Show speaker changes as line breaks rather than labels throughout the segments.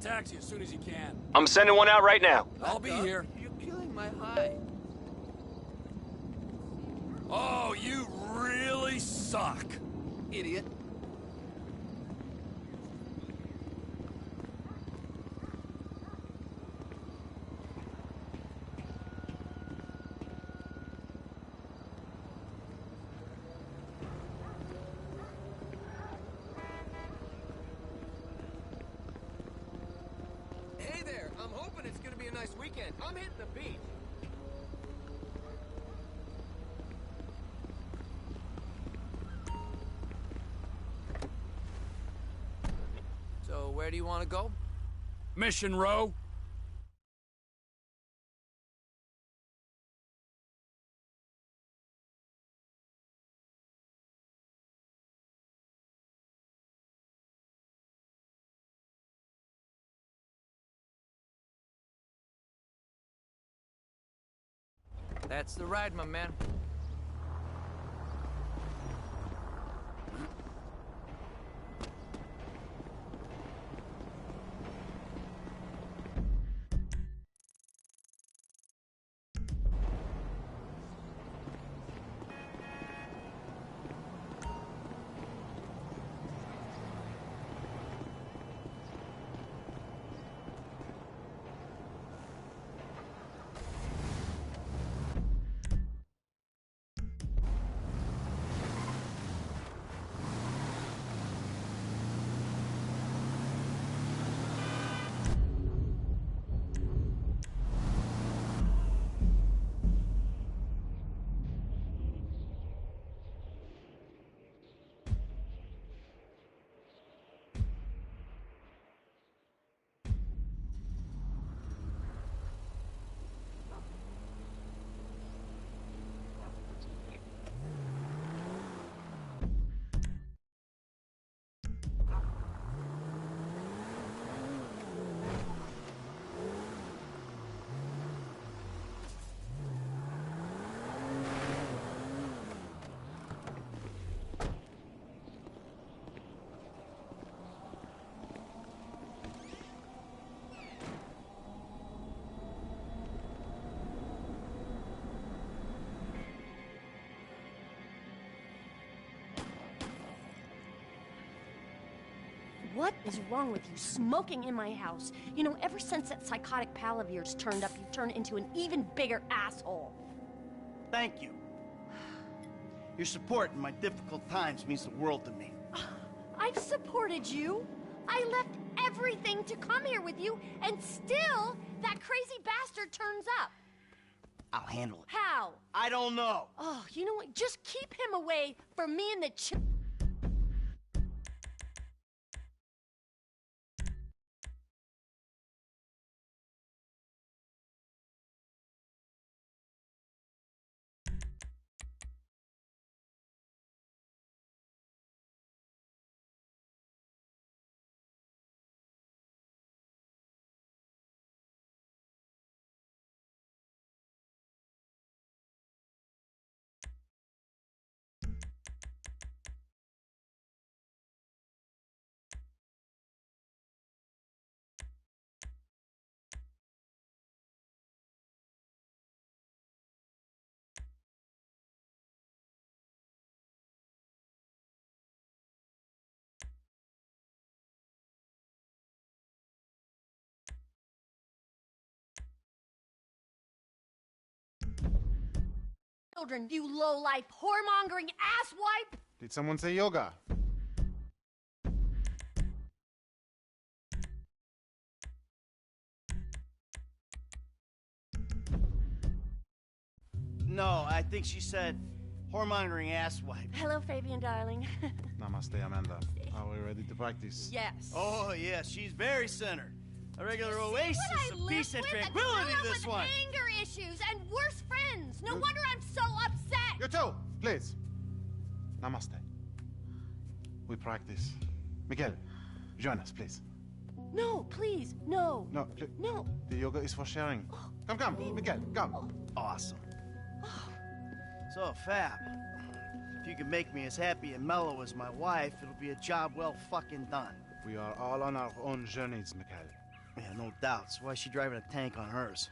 taxi as soon as you can.
I'm sending one out right now.
I'll be here.
You're killing my high.
Oh, you really suck.
Idiot. Hey there, I'm hoping it's gonna be a nice weekend. I'm hitting the beach. So, where do you want to go?
Mission Row.
That's the ride, my man.
What is wrong with you, smoking in my house? You know, ever since that psychotic pal of yours turned up, you've turned into an even bigger asshole.
Thank you. Your support in my difficult times means the world to me.
I've supported you. I left everything to come here with you, and still, that crazy bastard turns up.
I'll handle it.
How?
I don't know.
Oh, you know what? Just keep him away from me and the children, you low-life, whoremongering asswipe!
Did someone say yoga?
No, I think she said whoremongering asswipe.
Hello, Fabian, darling.
Namaste, Amanda. Are we ready to practice?
Yes.
Oh, yes, she's very centered. A regular oasis of peace and tranquility, this one.
Anger issues and worse friends. No wonder I'm so upset.
You too, please. Namaste. We practice. Miguel, join us, please.
No, please, no.
No,
No.
the yoga is for sharing. Come, Miguel, come.
Awesome. So, Fab, if you can make me as happy and mellow as my wife, it'll be a job well fucking done.
We are all on our own journeys, Miguel.
Yeah, no doubts. Why is she driving a tank on hers?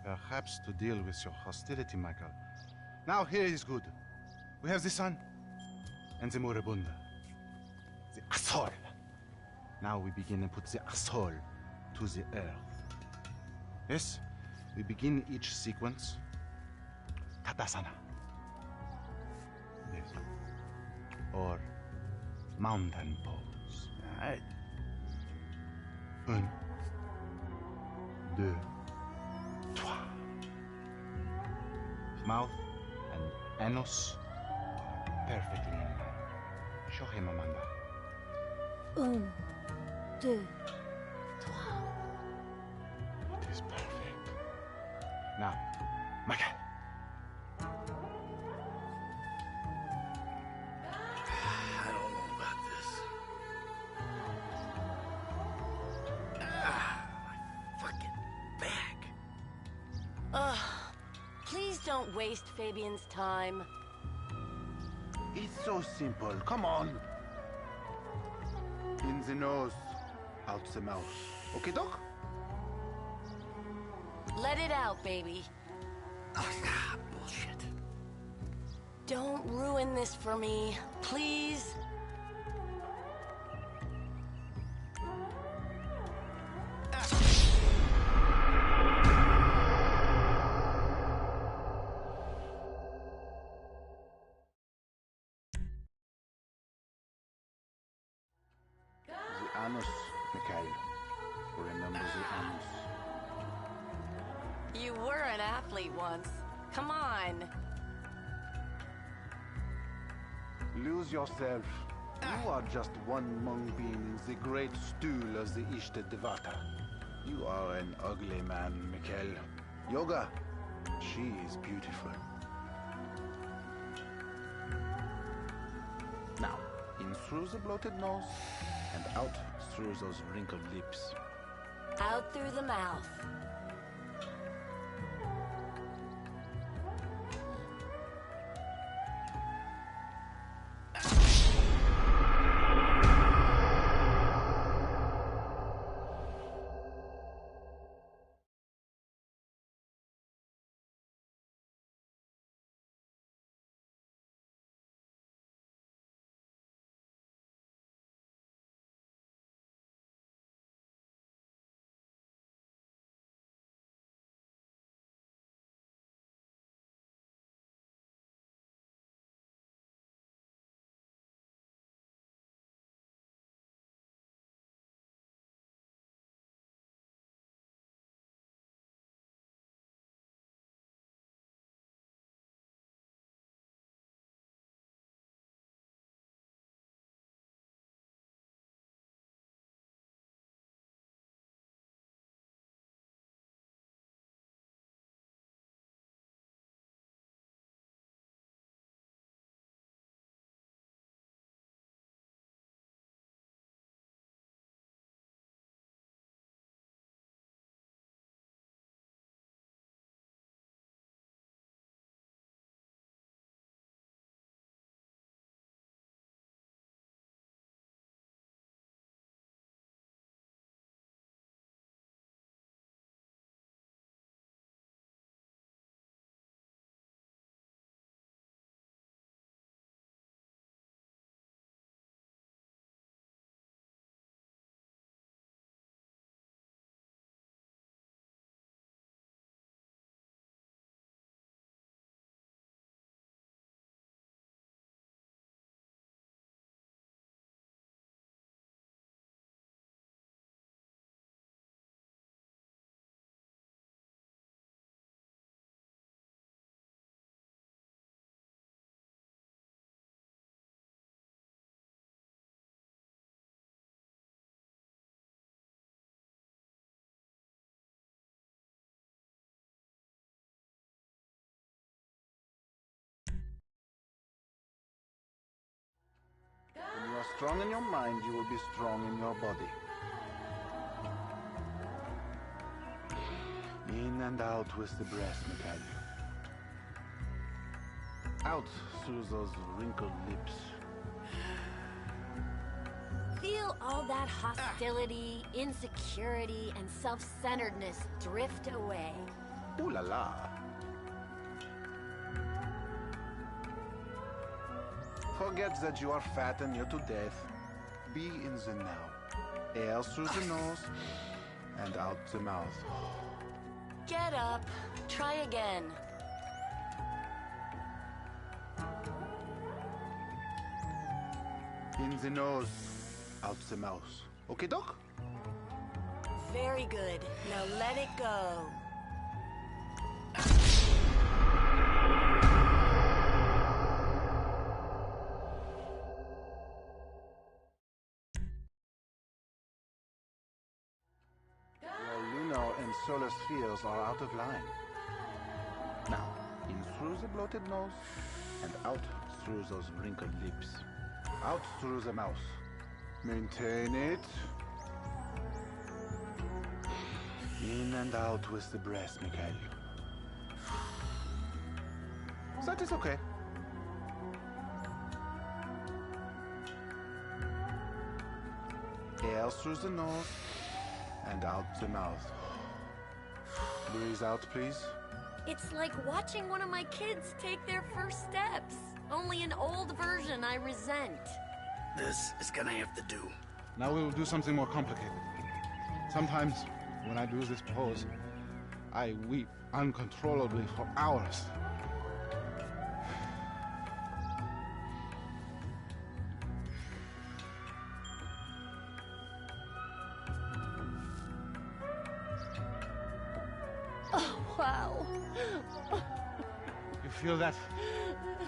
Perhaps to deal with your hostility, Michael. Now here is good. We have the sun and the moribund. The asshole. Now we begin and put the asshole to the earth. Yes, we begin each sequence. Tatasana. Yes. Or mountain pose.
All right.
1, 2, 3. Mouth and anus are perfectly in line. Show him, Amanda.
1, 2, 3.
It is perfect. Now, Michael.
I don't know about this. My fucking back.
Please don't waste Fabian's time.
It's so simple. Come on. In the nose, out the mouth. Okay, Doc?
Let it out, baby.
Bullshit.
Don't ruin this for me, please.
The anus, Mikhail. Remember the anus.
You were an athlete once. Come on.
Lose yourself. You are just one monk being in the great stool of the Ishta Devata. You are an ugly man, Mikhail. Yoga, she is beautiful. Now, in through the bloated nose, and out through those wrinkled lips.
Out through the mouth.
When you are strong in your mind, you will be strong in your body. In and out with the breath, Mikhail. Out through those wrinkled lips.
feel all that hostility, insecurity, and self-centeredness drift away.
Ooh la la. Forget that you are fat and near to death. Be in the now. Air through the nose and out the mouth.
Get up. Try again.
In the nose, out the mouth. Okay, Doc?
Very good. Now let it go.
Your lunar and solar spheres are out of line. Now, in through the bloated nose and out through those wrinkled lips. Out through the mouth. Maintain it. In and out with the breath, Mikhail. That is okay. Air through the nose and out the mouth. Breathe out, please.
It's like watching one of my kids take their first steps. Only an old version I resent.
This is gonna have to do.
Now we will do something more complicated. Sometimes, when I do this pose, I weep uncontrollably for hours.
Oh, wow.
You feel that?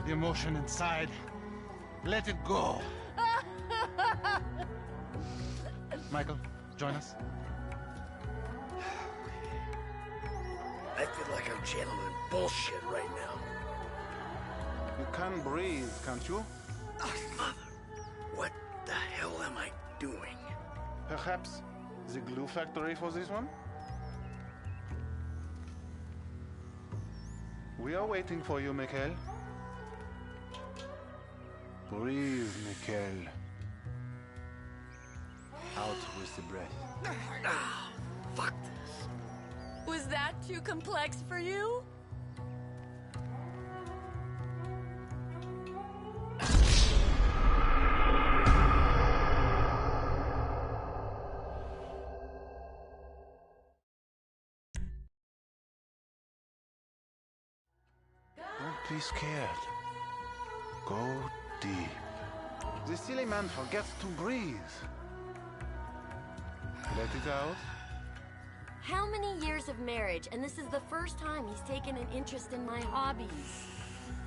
The emotion inside. Let it go. Michael, join us.
I feel like I'm channeling bullshit right now.
You can breathe, can't you?
Oh, Mother, what the hell am I doing?
Perhaps the glue factory for this one? We are waiting for you, Mikhail. Breathe, Mikhail. Out with the breath.
Ah, fuck this.
Was that too complex for you?
Don't be scared. Go deep. The silly man forgets to breathe. Let it out.
How many years of marriage, and this is the first time he's taken an interest in my hobbies.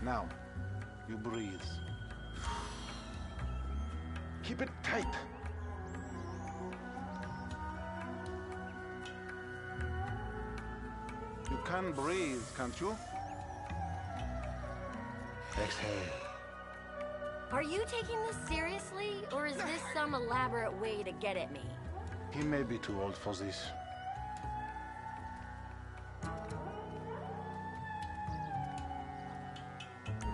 Now, you breathe. Keep it tight. You can breathe, can't you? Exhale.
Are you taking this seriously, or is this some elaborate way to get at me?
He may be too old for this.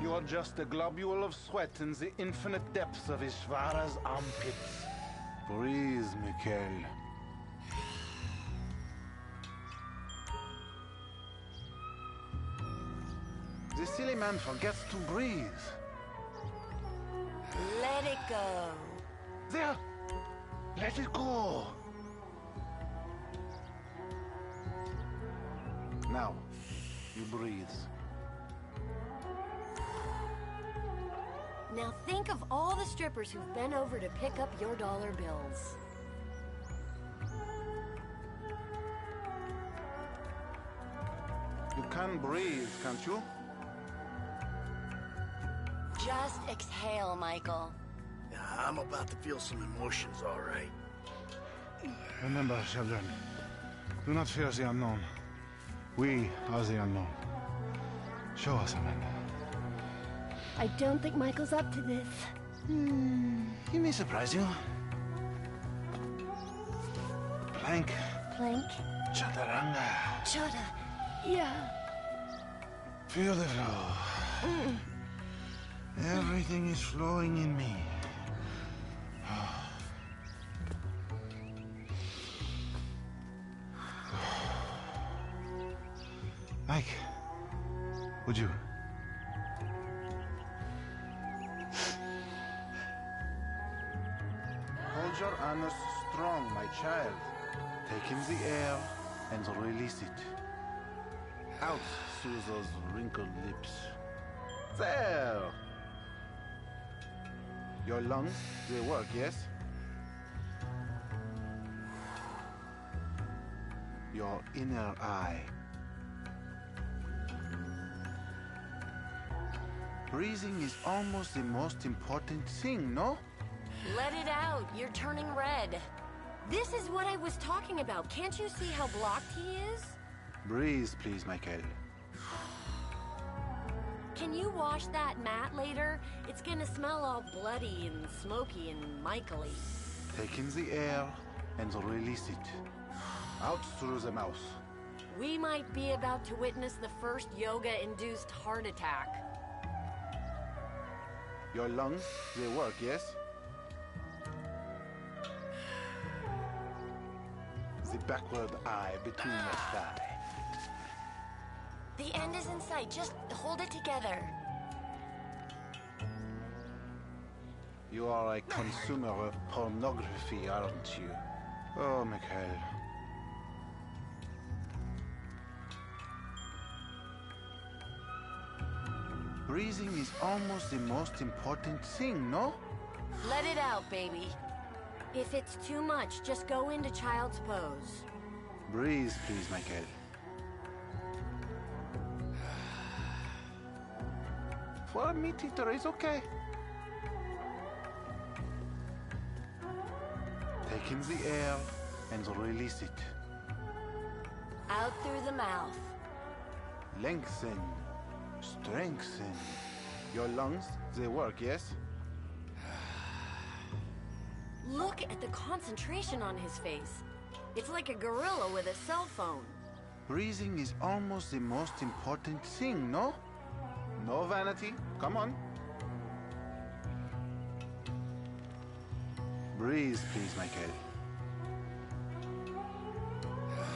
You are just a globule of sweat in the infinite depths of Ishvara's armpits. Breathe, Mikhail. The silly man forgets to breathe.
Let it go.
There! Let it go! Now, you breathe.
Now think of all the strippers who've been over to pick up your dollar bills.
You can breathe, can't you?
Just exhale, Michael.
Yeah, I'm about to feel some emotions, all right.
Remember, children, do not fear the unknown. We are the unknown. Show us, Amanda.
I don't think Michael's up to this.
He may surprise you. Plank.
Plank?
Chaturanga.
Chota. Yeah.
Feel the flow. Everything is flowing in me. your anus strong, my child. Take in the air and release it. Out through those wrinkled lips. There! Your lungs, they work, yes? Your inner eye. Breathing is almost the most important thing, no?
Let it out. You're turning red.
This is what I was talking about. Can't you see how blocked he is?
Breathe, please, Michael.
Can you wash that mat later? It's gonna smell all bloody and smoky and Michael-y.
Take in the air and release it. Out through the mouth.
We might be about to witness the first yoga-induced heart attack.
Your lungs, they work, yes? The backward eye between your thigh.
The end is in sight. Just hold it together.
You are a consumer of pornography, aren't you? Oh, Mikhail. Breathing is almost the most important thing, no?
Let it out, baby.
If it's too much, just go into child's pose.
Breathe, please, Michael. For a meat eater, it's okay. Take in the air and release it.
Out through the mouth.
Lengthen, strengthen. Your lungs, they work, yes?
Look at the concentration on his face. It's like a gorilla with a cell phone.
Breathing is almost the most important thing, no? No vanity. Come on. Breathe, please, Michael.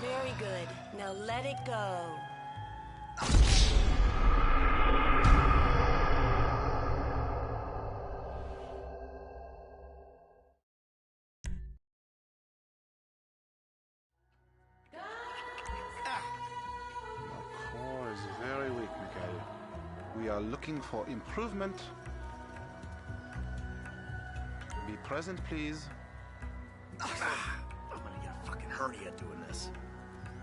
Very good. Now let it go.
Your core is very weak, Michael. We are looking for improvement. Be present, please.
I'm gonna get a fucking hernia doing this.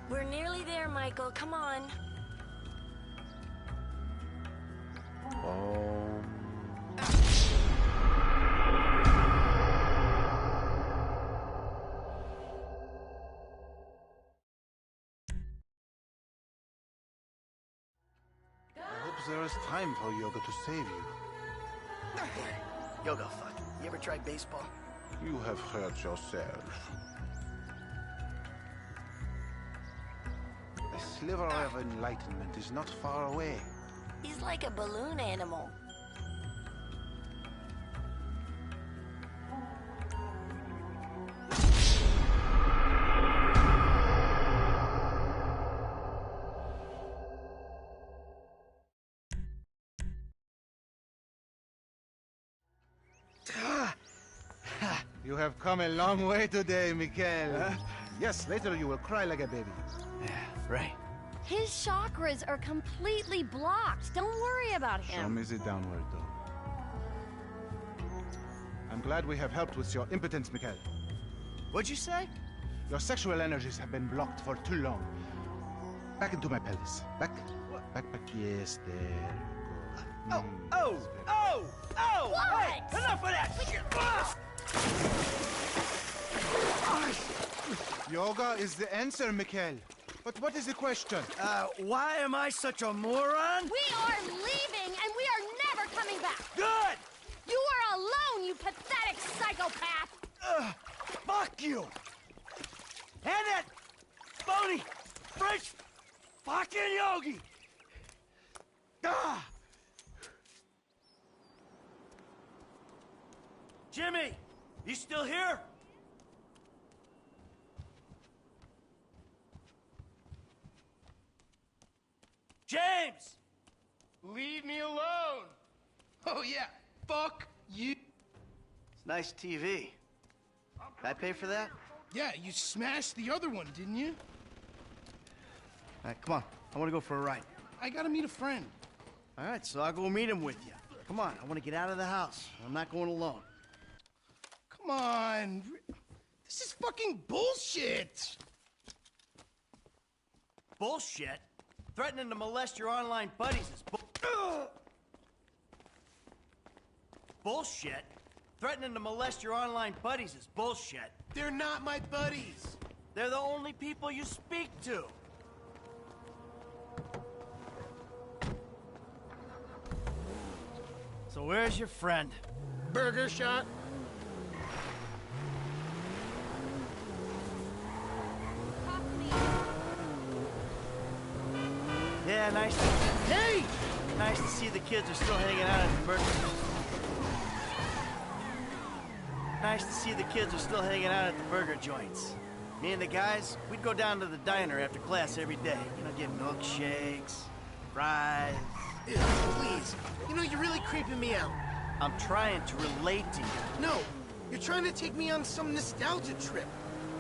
We're nearly there, Michael. Come on.
I hope there is time for yoga to save you.
Yoga fuck. You ever tried baseball?
You have hurt yourself. A sliver of enlightenment is not far away.
He's like a balloon animal.
You have come a long way today, Mikhail. Yes, later you will cry like a baby.
Yeah, right.
His chakras are completely blocked. Don't worry about
Show
him.
me the downward dog. I'm glad we have helped with your impotence, Mikhail.
What'd you say?
Your sexual energies have been blocked for too long. Back into my pelvis. Back. Back. Yes, there you go.
Oh!
What?
Hey, enough of that shit!
Yoga is the answer, Mikhail. But what is the question?
Why am I such a moron?
We are leaving, and we are never coming back.
Good!
You are alone, you pathetic psychopath.
Fuck you! And that phony French fucking yogi! Ah! Jimmy, you still here? James!
Leave me alone! Oh yeah, fuck you!
It's nice TV. Did I pay for that?
Yeah, you smashed the other one, didn't you?
All right, come on. I want to go for a ride.
I gotta meet a friend.
All right, so I'll go meet him with you. Come on, I want to get out of the house. I'm not going alone.
Come on. This is fucking bullshit.
Bullshit? Threatening to molest your online buddies is bullshit. Threatening to molest your online buddies is bullshit.
They're not my buddies.
They're the only people you speak to. So where's your friend?
Burger shot.
Yeah, nice to...
Hey!
Nice to see the kids are still hanging out at the burger... Nice to see the kids are still hanging out at the burger joints. Me and the guys, we'd go down to the diner after class every day. You know, get milkshakes, fries...
Ew, please. You know, you're really creeping me out.
I'm trying to relate to you.
No, you're trying to take me on some nostalgia trip.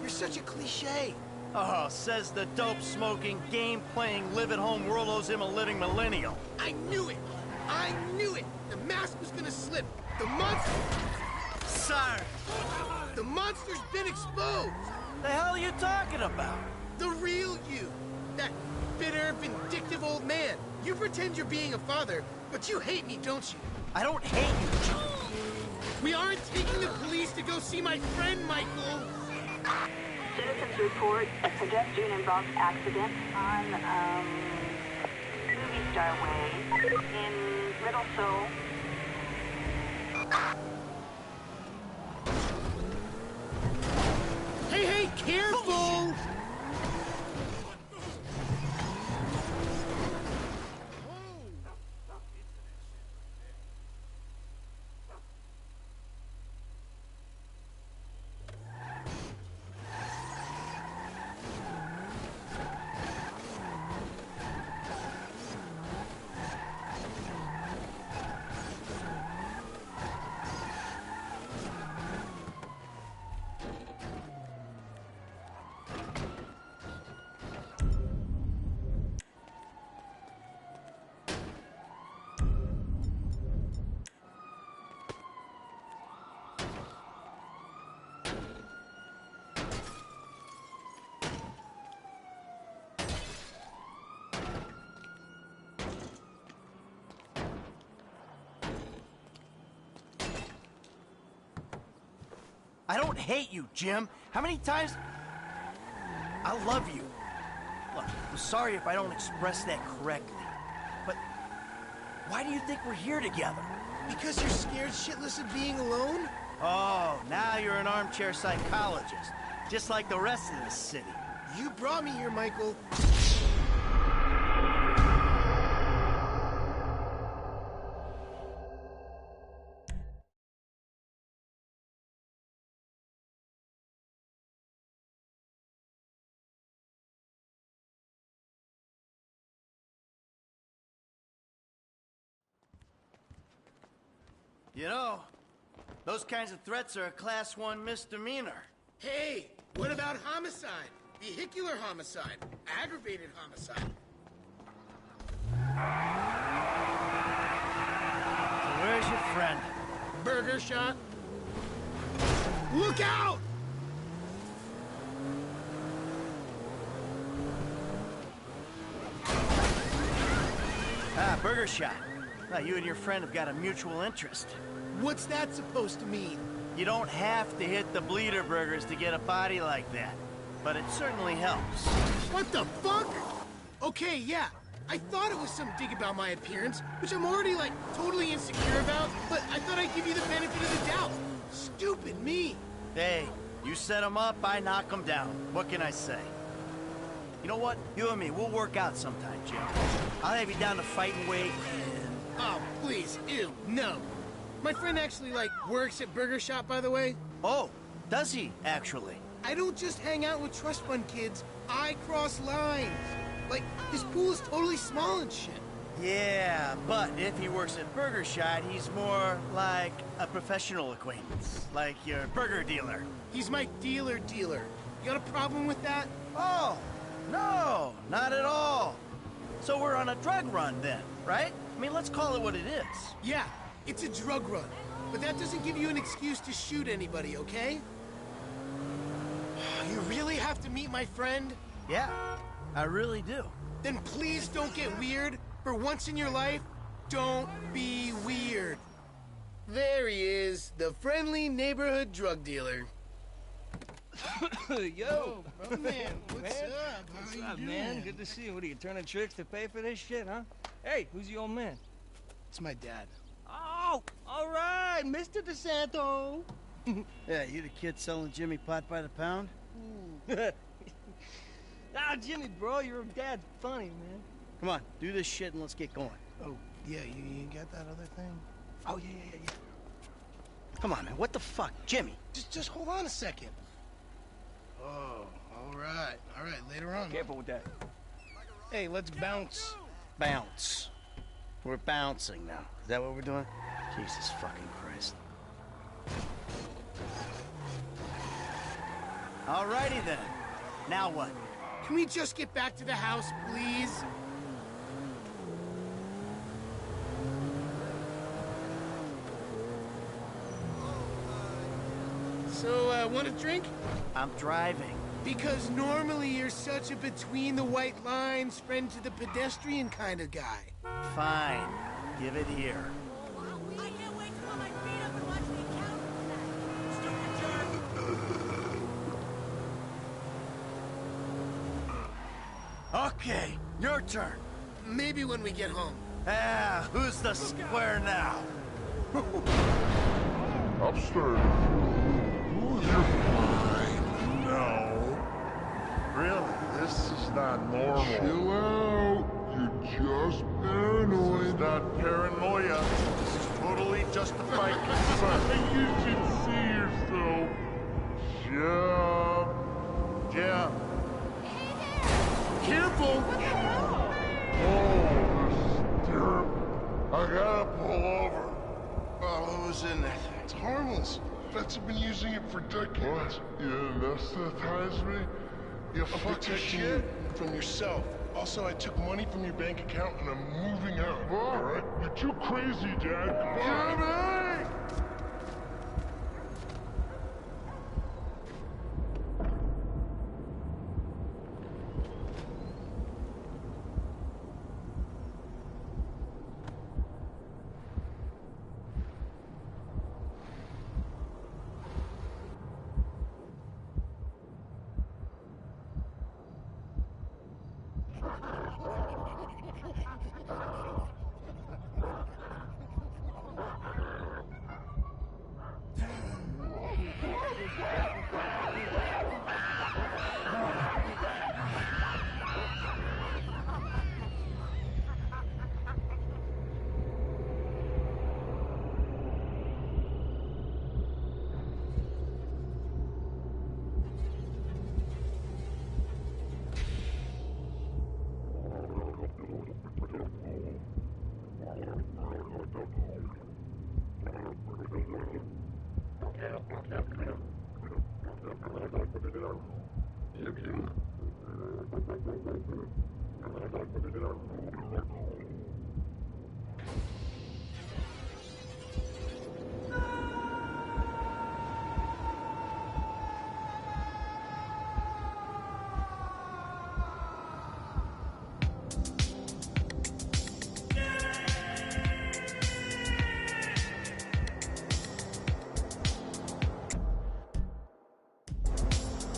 You're such a cliche.
Oh, says the dope-smoking, game-playing, live-at-home world owes him a living millennial.
I knew it! I knew it! The mask was gonna slip. The monster...
Sir!
The monster's been exposed!
The hell are you talking about?
The real you! That bitter, vindictive old man. You pretend you're being a father, but you hate me, don't you?
I don't hate you.
We aren't taking the police to go see my friend, Michael!
Citizens report a pedestrian-involved accident on, Movie Star Way in Little Seoul.
Hey, hey, careful!
I don't hate you, Jim. How many times... I love you. Look, I'm sorry if I don't express that correctly. But why do you think we're here together?
Because you're scared shitless of being alone?
Oh, now you're an armchair psychologist. Just like the rest of this city.
You brought me here, Michael.
You know, those kinds of threats are a Class 1 misdemeanor.
Hey, what about homicide? Vehicular homicide? Aggravated homicide?
So where's your friend?
Burger shot? Look out!
Ah, burger shot. Well, you and your friend have got a mutual interest.
What's that supposed to mean?
You don't have to hit the bleeder burgers to get a body like that, but it certainly helps.
What the fuck? Okay, yeah. I thought it was some dig about my appearance, which I'm already, like, totally insecure about, but I thought I'd give you the benefit of the doubt. Stupid me.
Hey, you set them up, I knock them down. What can I say? You know what? You and me, we'll work out sometime, Jim. I'll have you down to fighting weight and...
Oh, please, ew, no. My friend actually, like, works at Burger Shop, by the way.
Oh, does he, actually?
I don't just hang out with trust fund kids. I cross lines. Like, his pool is totally small and shit.
Yeah, but if he works at Burger Shot, he's more like a professional acquaintance, like your burger dealer.
He's my dealer. You got a problem with that?
Oh, no, not at all. So we're on a drug run then, right? I mean, let's call it what it is.
Yeah, it's a drug run. But that doesn't give you an excuse to shoot anybody, okay? You really have to meet my friend?
Yeah, I really do.
Then please don't get weird. For once in your life, don't be weird. There he is, the friendly neighborhood drug dealer.
Yo,
Oh, man, what's up?
what's
How
up,
you
man?
doing?
Good to see you. What are you turning tricks to pay for this shit, huh? Hey, who's your old man?
It's my dad.
Oh, all right, Mr. DeSanto.
Yeah, you the kid selling Jimmy pot by the pound?
Ah, Jimmy, bro, your dad's funny, man.
Come on, do this shit and let's get going.
Oh, yeah, you got that other thing?
Oh, yeah.
Come on, man, what the fuck? Jimmy!
Just hold on a second. Oh, all right, later on.
Careful with that.
Hey, let's bounce.
Bounce. We're bouncing now. Is that what we're doing? Jesus fucking Christ. Alrighty then. Now what?
Can we just get back to the house, please? So, want a drink?
I'm driving.
Because normally you're such a between the white lines, friend to the pedestrian kind of guy.
Fine. Give it here.
I can't wait to put my feet up and watch the accountant.
Okay, your turn.
Maybe when we get home.
Ah, who's the square now?
Upstairs. You're fine. No.
Really? This is not normal.
Chill out. You're just paranoid.
This is not paranoia. This is totally justified concern.
You should see yourself.
Jim.
Careful. Oh, this is terrible.
I gotta pull over. Oh, who's in that thing?
It's harmless. Vets have been using it for decades. You anesthetize me? You
Fuck
fucking
your
shit.
shit.
From yourself. Also, I took money from your bank account and I'm moving out. All right? You're too crazy, Dad. Jimmy!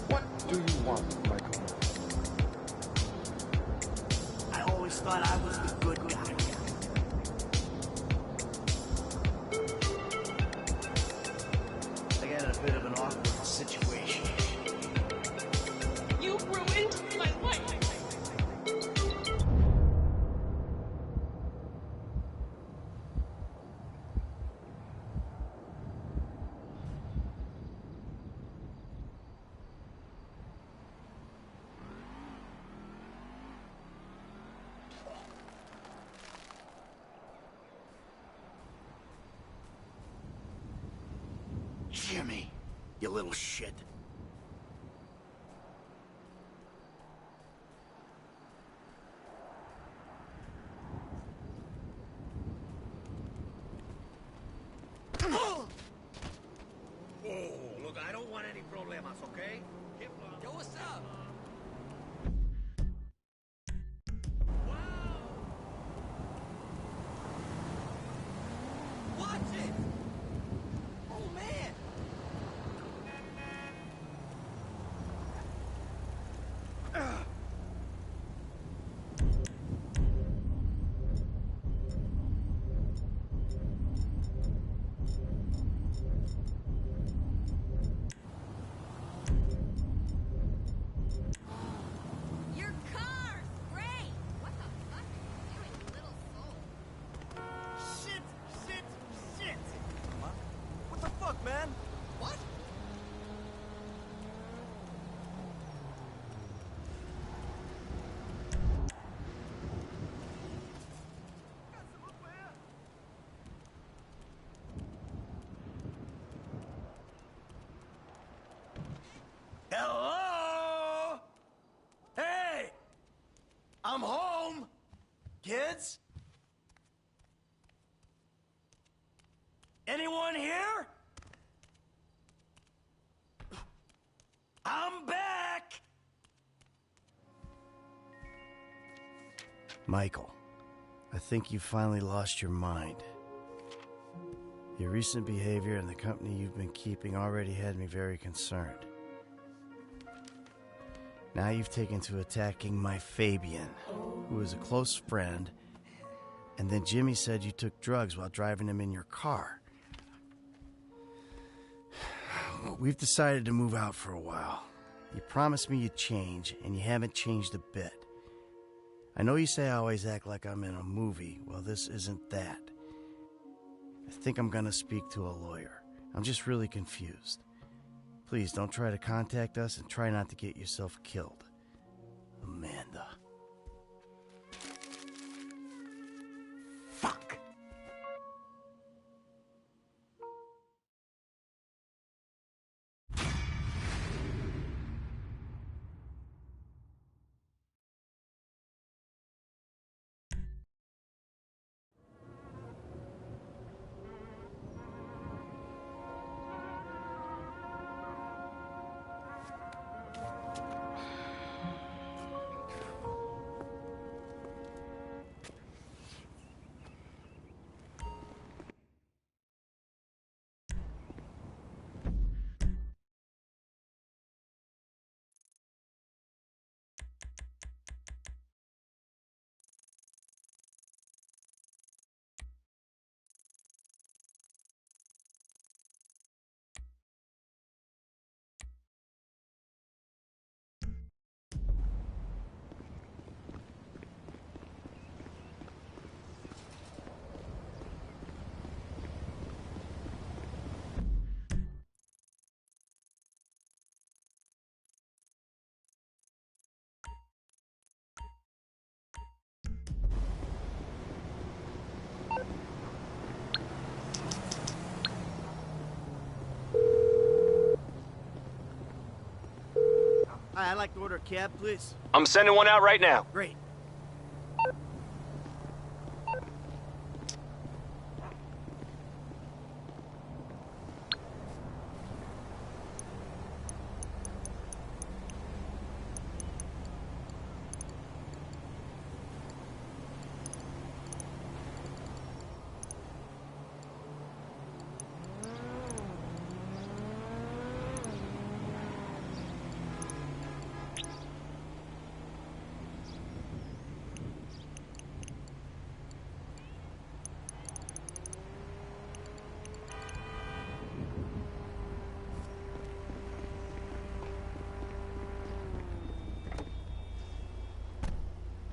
What do you want, Michael?
I always thought I was the good guy. I got in a bit of an awkward situation.
You ruined my life.
Jimmy, you little shit.
Oh, look, I don't want any problemas, okay? Yo, what's up? Wow! Watch it! Oh, man!
Your car's great! What the fuck are you doing, little soul?
Shit! What the fuck, man?
What?
Hello? Hey! I'm home! Kids? Anyone here? I'm back! Michael, I think you finally lost your mind. Your recent behavior and the company you've been keeping already had me very concerned. Now you've taken to attacking my Fabian, who is a close friend, and then Jimmy said you took drugs while driving him in your car. We've decided to move out for a while. You promised me you'd change, and you haven't changed a bit. I know you say I always act like I'm in a movie. Well, this isn't that. I think I'm gonna speak to a lawyer. I'm just really confused. Please don't try to contact us and try not to get yourself killed. Amanda. Fuck! Hi, I'd like to order a cab, please.
I'm sending one out right now.
Great.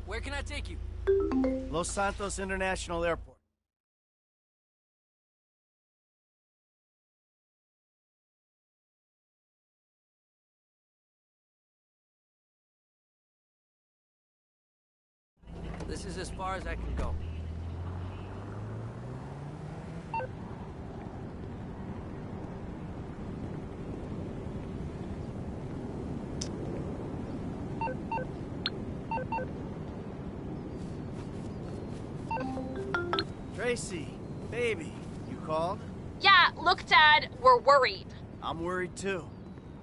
Where can I take you?
Los Santos International Airport.
This is as far as I can go.
Tracy, baby, you called?
Yeah, look, Dad, we're worried.
I'm worried too.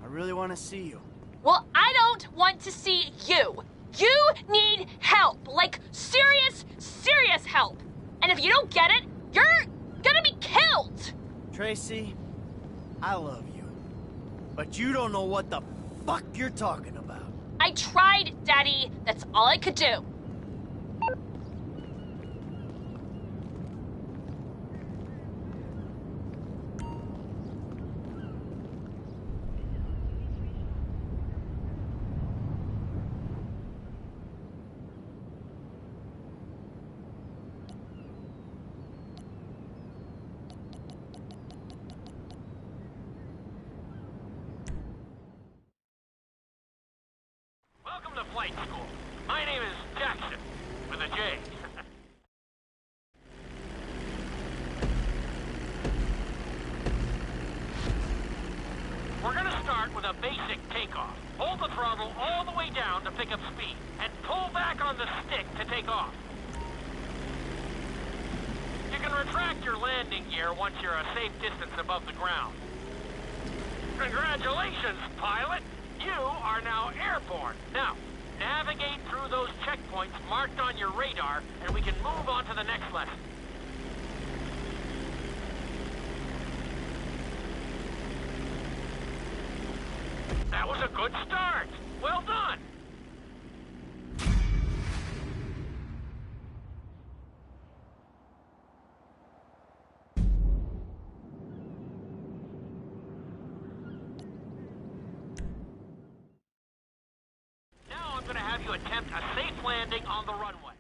I really want to see you.
Well, I don't want to see you. You need help. Like, serious, serious help. And if you don't get it, you're gonna be killed.
Tracy, I love you. But you don't know what the fuck you're talking about.
I tried, Daddy. That's all I could do.
Welcome to flight school. My name is Jackson, with a J. We're gonna start with a basic takeoff. Hold the throttle all the way down to pick up speed, and pull back on the stick to take off. You can retract your landing gear once you're a safe distance above the ground. Congratulations, pilot! You are now airborne. Now, navigate through those checkpoints marked on your radar, and we can move on to the next lesson. That was a good start. Well done. Now I'm going to have you attempt a safe landing on the runway.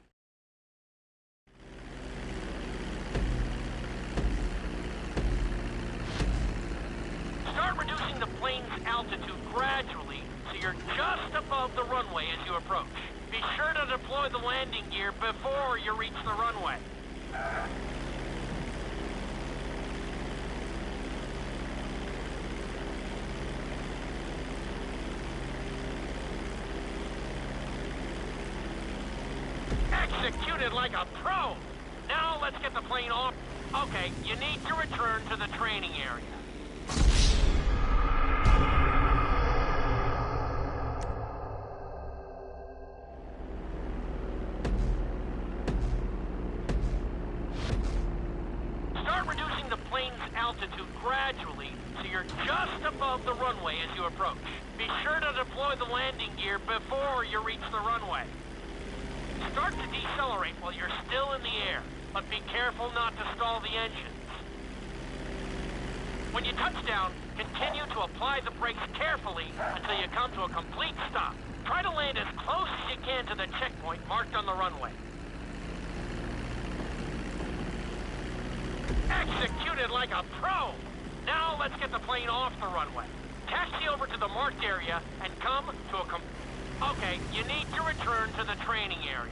Start reducing the plane's altitude gradually so you're just above the runway as you approach. Be sure to deploy the landing gear before you reach the runway. Executed like a pro! Now let's get the plane off. Okay, you need to return to the training area. Start reducing the plane's altitude gradually so you're just above the runway as you approach. Be sure to deploy the landing gear before you reach the runway. Start to decelerate while you're still in the air, but be careful not to stall the engines. When you touch down, continue to apply the brakes carefully until you come to a complete stop. Try to land as close as you can to the checkpoint marked on the runway. Executed like a pro! Now let's get the plane off the runway. Taxi over to the marked area and come to a Okay, you need to return to the training area.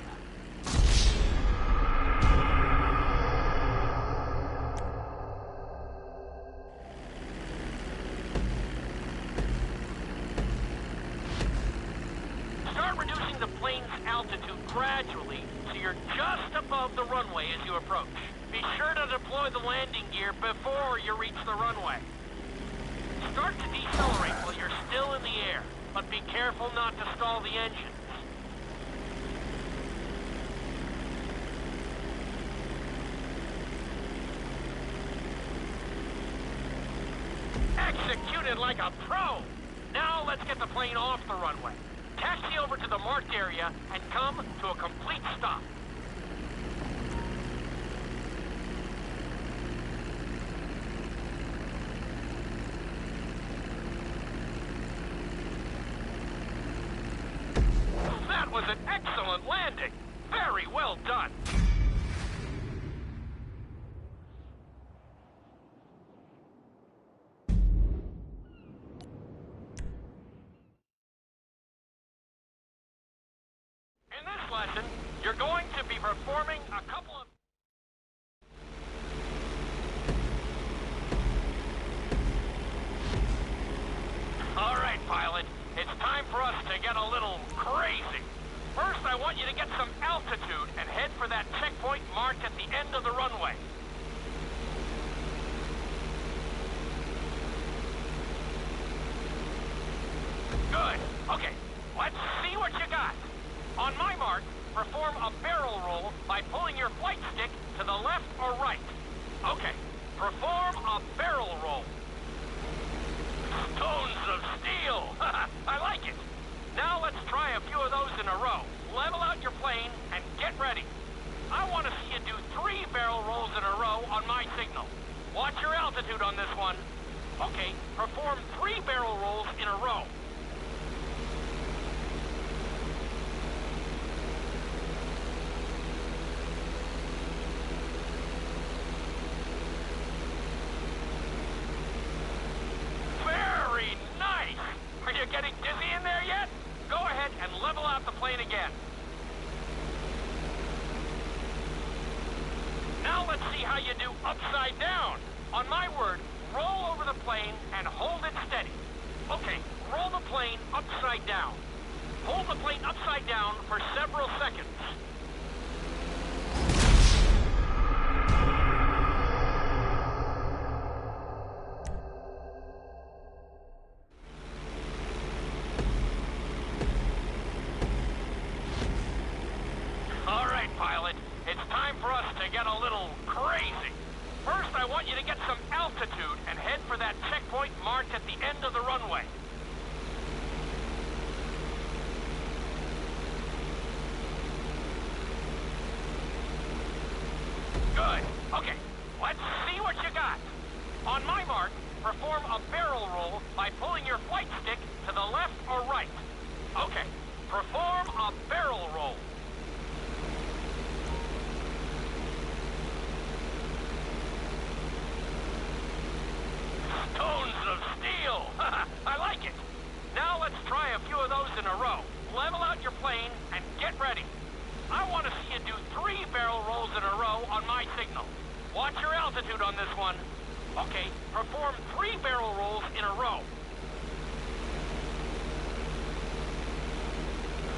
Start reducing the plane's altitude gradually so you're just above the runway as you approach. Be sure to deploy the landing gear before you reach the runway. Start to decelerate while you're still in the air, but be careful not to stall the engines. Executed like a pro! Now let's get the plane off the runway. Taxi over to the marked area and come to a complete stop. That was an excellent landing. Very well done. In this lesson, you're going to be performing a couple of... All right, pilot. It's time for us to get a little crazy. First, I want you to get some altitude and head for that checkpoint marked at the end of the runway. by pulling your flight stick to the left or right. Okay, perform a barrel roll. Stones of steel! I like it! Now let's try a few of those in a row. Level out your plane and get ready. I want to see you do 3 barrel rolls in a row on my signal. Watch your altitude on this one. Okay, perform 3 barrel rolls in a row. Very nice! Are you getting dizzy in there yet? Go ahead and level out the plane again. Now let's see how you do upside down. On my word, roll over the plane and hold it steady. Okay, roll the plane upside down. Hold the plane upside down for several seconds. All right, pilot. It's time for us to get a little crazy. First, I want you to get some altitude and head for that checkpoint marked at the end of the runway. Good. Okay, let's see what you got. On my mark, perform a barrel roll by pulling your flight stick to the left or right. Okay, perform a barrel roll. Stones of steel! I like it! Now let's try a few of those in a row. Level out your plane and get ready. I want to see you do 3 barrel rolls in a row on my signal. Watch your altitude on this one. Okay, perform 3 barrel rolls in a row.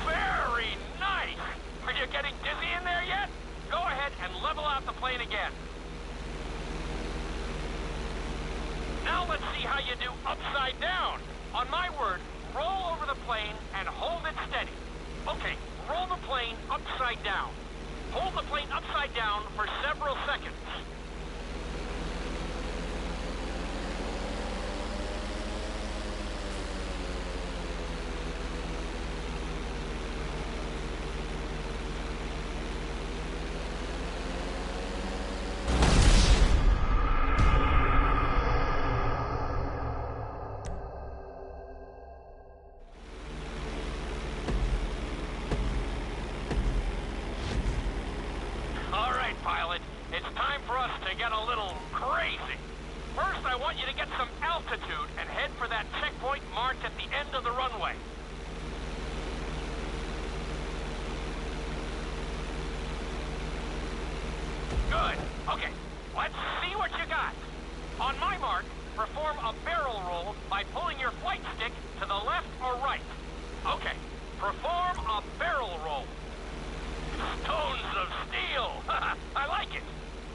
Very nice! Are you getting dizzy in there yet? Go ahead and level out the plane again. Now let's see how you do upside down. On my word, roll over the plane and hold it steady. Okay, roll the plane upside down. Hold the plane upside down for several seconds. Pilot, it's time for us to get a little crazy. First, I want you to get some altitude and head for that checkpoint marked at the end of the runway. Good. Okay, let's see what you got. On my mark, perform a barrel roll by pulling your flight stick to the left or right. Okay, perform a barrel roll. Stones of steel! I like it!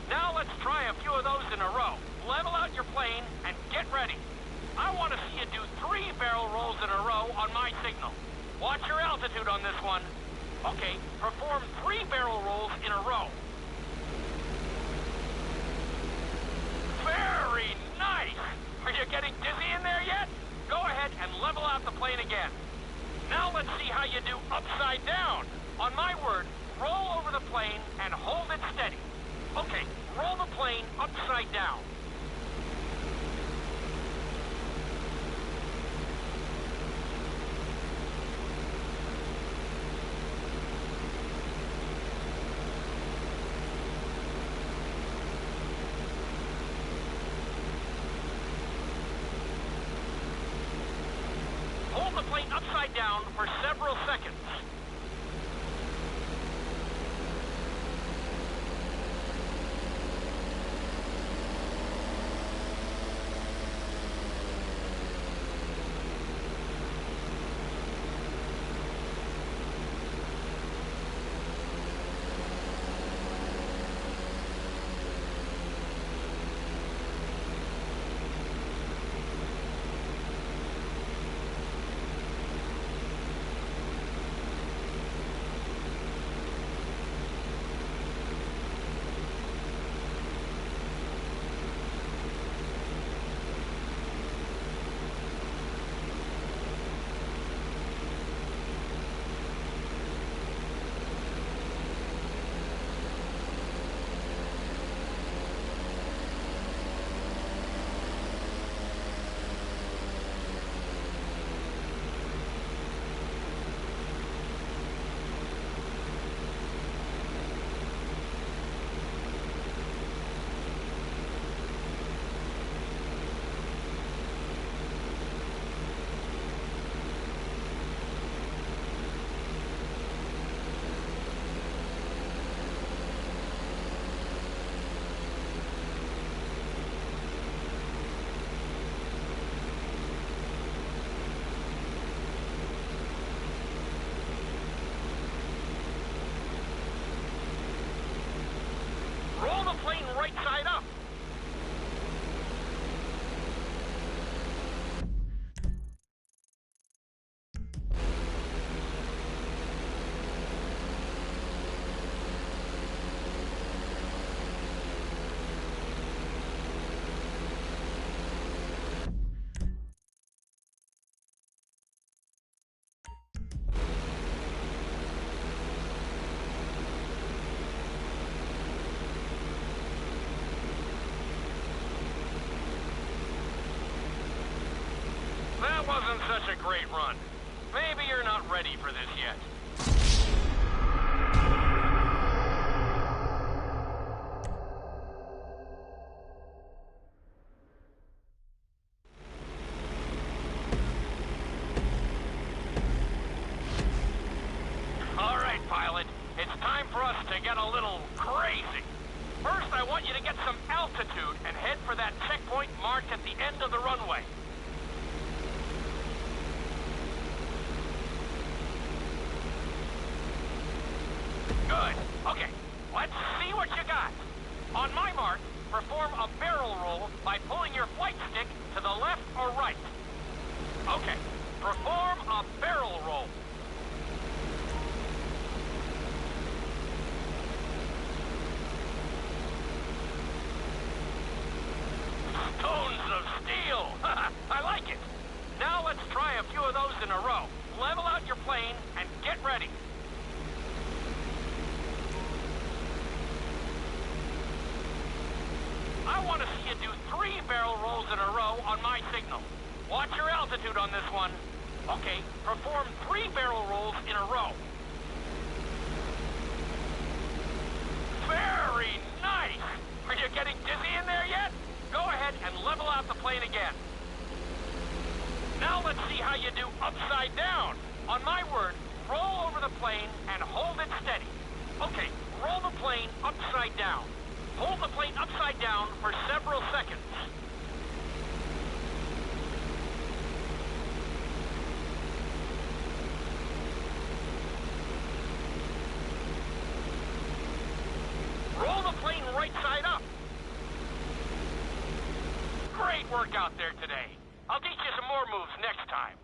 Now let's try a few of those in a row. Level out your plane and get ready. I want to see you do 3 barrel rolls in a row on my signal. Watch your altitude on this one. Okay, perform 3 barrel rolls in a row. Very nice! Are you getting dizzy in there yet? Go ahead and level out the plane again. Now let's see how you do upside down. On my word, roll over the plane and hold it steady. Okay, roll the plane upside down. Hold the plane upside down for several seconds. wasn't such a great run. Maybe you're not ready for this yet. All right, pilot. It's time for us to get a little crazy. First, I want you to get some altitude and head for that checkpoint marked at the end of the runway. Good. Okay, let's see what you got. On my mark, perform a barrel roll by pulling your flight stick to the left or right. Okay, perform a barrel roll. Stones of steel! I like it! Now let's try a few of those in a row. Level out your plane and get ready. I want to see you do 3 barrel rolls in a row on my signal. Watch your altitude on this one. Okay, perform 3 barrel rolls in a row. Very nice! Are you getting dizzy in there yet? Go ahead and level out the plane again. Now let's see how you do upside down. On my word, roll over the plane and hold it steady. Okay, roll the plane upside down. Hold the plane upside down for several seconds. Roll the plane right side up. Great work out there today. I'll teach you some more moves next time.